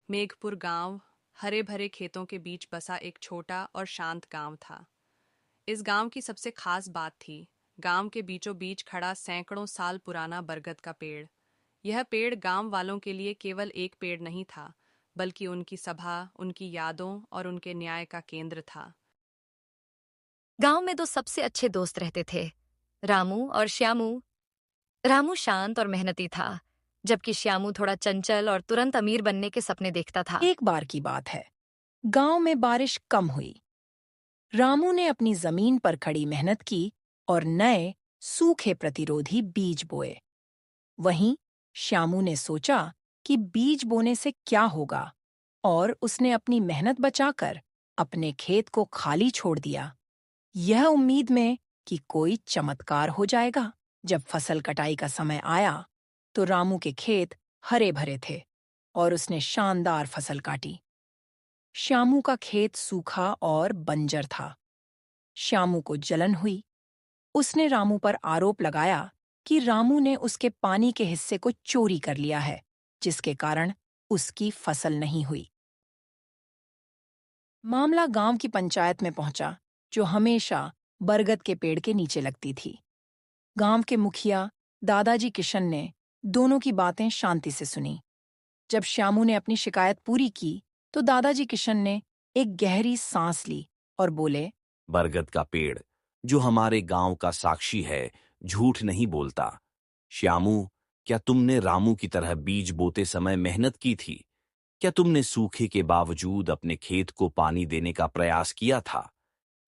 मेघपुर गांव हरे भरे खेतों के बीच बसा एक छोटा और शांत गांव था। इस गांव की सबसे खास बात थी गांव के बीचों बीच खड़ा सैकड़ों साल पुराना बरगद का पेड़। यह पेड़ गांव वालों के लिए केवल एक पेड़ नहीं था, बल्कि उनकी सभा, उनकी यादों और उनके न्याय का केंद्र था। गांव में दो सबसे अच्छे दोस्त रहते थे, रामू और श्यामू। रामू शांत और मेहनती था, जबकि श्यामू थोड़ा चंचल और तुरंत अमीर बनने के सपने देखता था। एक बार की बात है, गांव में बारिश कम हुई। रामू ने अपनी जमीन पर खड़ी मेहनत की और नए सूखे प्रतिरोधी बीज बोए। वहीं श्यामू ने सोचा कि बीज बोने से क्या होगा, और उसने अपनी मेहनत बचाकर अपने खेत को खाली छोड़ दिया, यह उम्मीद में कि कोई चमत्कार हो जाएगा। जब फसल कटाई का समय आया, तो रामू के खेत हरे भरे थे और उसने शानदार फसल काटी। श्यामू का खेत सूखा और बंजर था। श्यामू को जलन हुई। उसने रामू पर आरोप लगाया कि रामू ने उसके पानी के हिस्से को चोरी कर लिया है, जिसके कारण उसकी फसल नहीं हुई। मामला गांव की पंचायत में पहुंचा, जो हमेशा बरगद के पेड़ के नीचे लगती थी। गांव के मुखिया दादाजी किशन ने दोनों की बातें शांति से सुनी। जब श्यामू ने अपनी शिकायत पूरी की, तो दादाजी किशन ने एक गहरी सांस ली और बोले, बरगद का पेड़, जो हमारे गांव का साक्षी है, झूठ नहीं बोलता। श्यामू, क्या तुमने रामू की तरह बीज बोते समय मेहनत की थी? क्या तुमने सूखे के बावजूद अपने खेत को पानी देने का प्रयास किया था?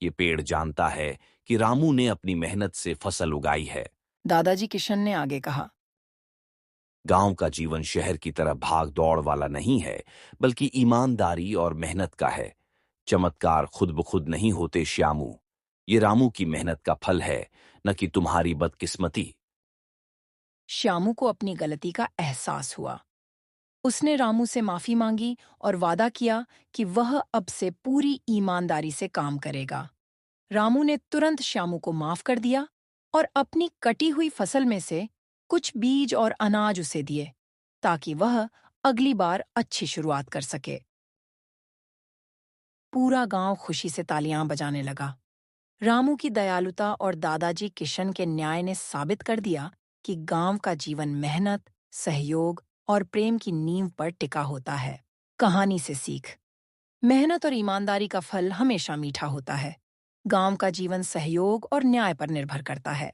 ये पेड़ जानता है कि रामू ने अपनी मेहनत से फसल उगाई है। दादाजी किशन ने आगे कहा, गांव का जीवन शहर की तरह भाग दौड़ वाला नहीं है, बल्कि ईमानदारी और मेहनत का है। चमत्कार खुद ब खुद नहीं होते श्यामू, ये रामू की मेहनत का फल है, न कि तुम्हारी बदकिस्मती। श्यामू को अपनी गलती का एहसास हुआ। उसने रामू से माफी मांगी और वादा किया कि वह अब से पूरी ईमानदारी से काम करेगा। रामू ने तुरंत श्यामू को माफ कर दिया और अपनी कटी हुई फसल में से कुछ बीज और अनाज उसे दिए, ताकि वह अगली बार अच्छी शुरुआत कर सके। पूरा गांव खुशी से तालियां बजाने लगा। रामू की दयालुता और दादाजी किशन के न्याय ने साबित कर दिया कि गांव का जीवन मेहनत, सहयोग और प्रेम की नींव पर टिका होता है। कहानी से सीख: मेहनत और ईमानदारी का फल हमेशा मीठा होता है। गांव का जीवन सहयोग और न्याय पर निर्भर करता है।